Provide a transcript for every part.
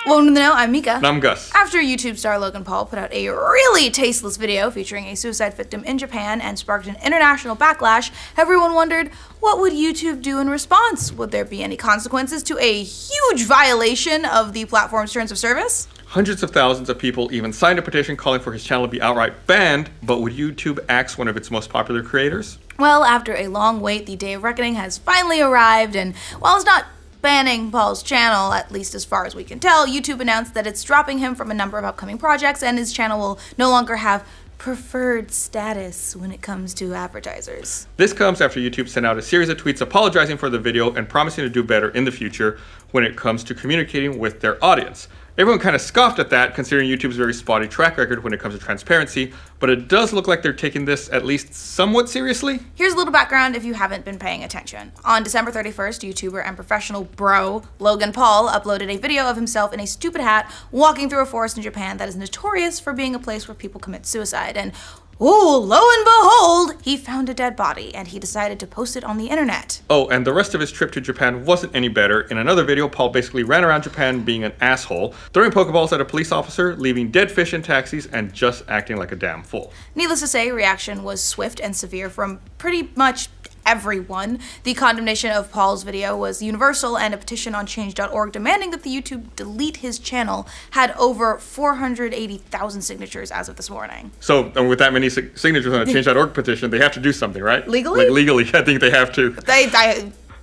Welcome to the Know, I'm Mica. And I'm Gus. After YouTube star Logan Paul put out a really tasteless video featuring a suicide victim in Japan and sparked an international backlash, everyone wondered, what would YouTube do in response? Would there be any consequences to a huge violation of the platform's terms of service? Hundreds of thousands of people even signed a petition calling for his channel to be outright banned, but would YouTube axe one of its most popular creators? Well, after a long wait, the day of reckoning has finally arrived, and while it's not banning Paul's channel, at least as far as we can tell, YouTube announced that it's dropping him from a number of upcoming projects, and his channel will no longer have preferred status when it comes to advertisers. This comes after YouTube sent out a series of tweets apologizing for the video and promising to do better in the future when it comes to communicating with their audience. Everyone kind of scoffed at that, considering YouTube's very spotty track record when it comes to transparency, but it does look like they're taking this at least somewhat seriously. Here's a little background if you haven't been paying attention. On December 31st, YouTuber and professional bro Logan Paul uploaded a video of himself in a stupid hat walking through a forest in Japan that is notorious for being a place where people commit suicide. And ooh, lo and behold, he found a dead body and he decided to post it on the internet. Oh, and the rest of his trip to Japan wasn't any better. In another video, Paul basically ran around Japan being an asshole, throwing Pokeballs at a police officer, leaving dead fish in taxis, and just acting like a damn fool. Needless to say, reaction was swift and severe from pretty much everyone. The condemnation of Paul's video was universal, and a petition on change.org demanding that the YouTube delete his channel had over 480,000 signatures as of this morning. So, with that many signatures on a change.org petition, they have to do something, right? Legally? Like, legally, I think they have to.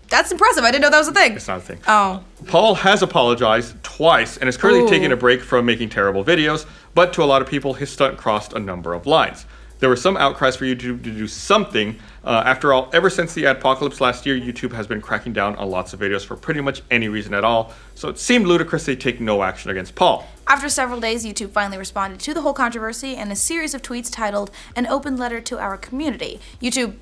That's impressive. I didn't know that was a thing. It's not a thing. Oh. Paul has apologized twice and is currently taking a break from making terrible videos, but to a lot of people, his stunt crossed a number of lines. There were some outcries for YouTube to do something. After all, ever since the adpocalypse last year, YouTube has been cracking down on lots of videos for pretty much any reason at all, so it seemed ludicrous they take no action against Paul. After several days, YouTube finally responded to the whole controversy in a series of tweets titled, "An Open Letter to Our Community." YouTube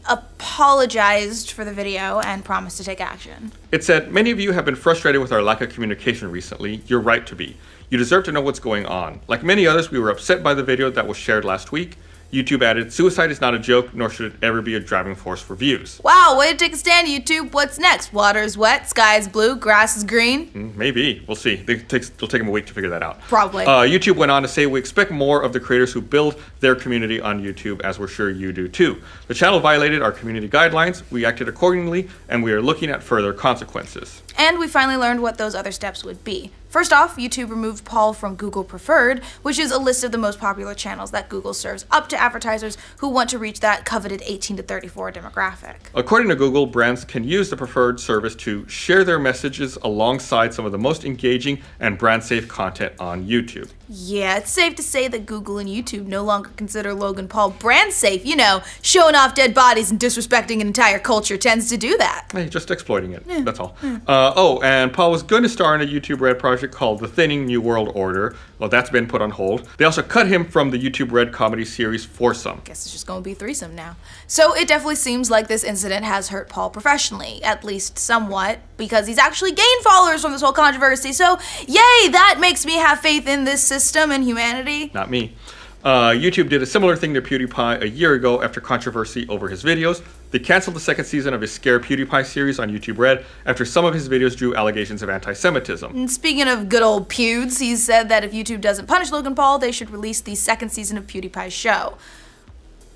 apologized for the video and promised to take action. It said, "Many of you have been frustrated with our lack of communication recently. You're right to be. You deserve to know what's going on. Like many others, we were upset by the video that was shared last week." YouTube added, "Suicide is not a joke, nor should it ever be a driving force for views." Wow, way to take a stand, YouTube. What's next? Water's wet, sky's blue, grass is green? Maybe. We'll see. It'll take them a week to figure that out. Probably. YouTube went on to say, "We expect more of the creators who build their community on YouTube, as we're sure you do too. The channel violated our community guidelines. We acted accordingly, and we are looking at further consequences." And we finally learned what those other steps would be. First off, YouTube removed Paul from Google Preferred, which is a list of the most popular channels that Google serves up to advertisers who want to reach that coveted 18 to 34 demographic. According to Google, brands can use the preferred service to share their messages alongside some of the most engaging and brand-safe content on YouTube. Yeah, it's safe to say that Google and YouTube no longer consider Logan Paul brand safe. You know, showing off dead bodies and disrespecting an entire culture tends to do that. Hey, just exploiting it, that's all. Oh, and Paul was going to star in a YouTube Red project called The Thinning New World Order. Well, that's been put on hold. They also cut him from the YouTube Red comedy series Foursome. Guess it's just gonna be threesome now. So it definitely seems like this incident has hurt Paul professionally, at least somewhat, because he's actually gained followers from this whole controversy. So yay, that makes me have faith in this system and humanity. Not me. YouTube did a similar thing to PewDiePie a year ago after controversy over his videos. They canceled the second season of his Scare PewDiePie series on YouTube Red after some of his videos drew allegations of anti-Semitism. And speaking of good old Pewds, he said that if YouTube doesn't punish Logan Paul, they should release the second season of PewDiePie's show.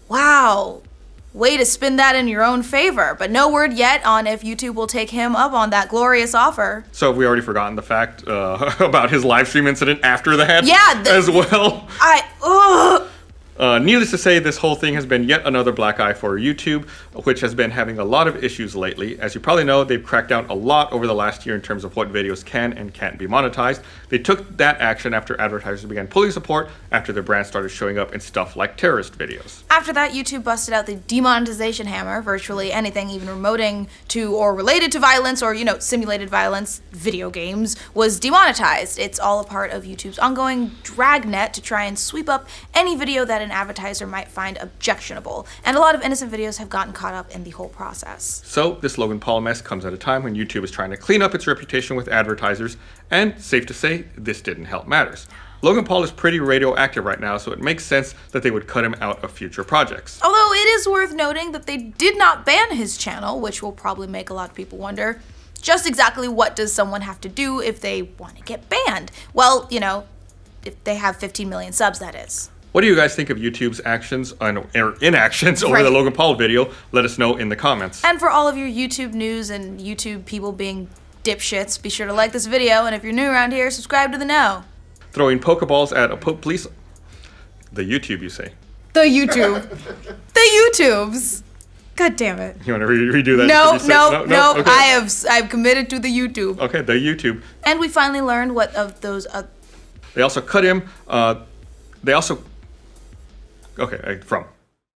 Wow. Way to spin that in your own favor, but no word yet on if YouTube will take him up on that glorious offer. So have we already forgotten the fact about his live stream incident after that? Yeah, as well. Ugh. Needless to say, this whole thing has been yet another black eye for YouTube, which has been having a lot of issues lately. As you probably know, they've cracked down a lot over the last year in terms of what videos can and can't be monetized. They took that action after advertisers began pulling support after their brand started showing up in stuff like terrorist videos. After that, YouTube busted out the demonetization hammer. Virtually anything even remoting to or related to violence or, you know, simulated violence, video games, was demonetized. It's all a part of YouTube's ongoing dragnet to try and sweep up any video that an advertiser might find objectionable, and a lot of innocent videos have gotten caught up in the whole process. So this Logan Paul mess comes at a time when YouTube is trying to clean up its reputation with advertisers, and safe to say, this didn't help matters. Logan Paul is pretty radioactive right now, so it makes sense that they would cut him out of future projects. Although it is worth noting that they did not ban his channel, which will probably make a lot of people wonder, just exactly what does someone have to do if they want to get banned? Well, you know, if they have 15 million subs, that is. What do you guys think of YouTube's actions or inactions over the Logan Paul video? Let us know in the comments. And for all of your YouTube news and YouTube people being dipshits, be sure to like this video, and if you're new around here, subscribe to the know. Throwing Pokeballs at a police... The YouTube, you say? The YouTube. The YouTubes. God damn it. You want to redo that? No. Okay. I've committed to the YouTube. Okay, the YouTube. And we finally learned what of those... They also cut him. They also... Okay, from...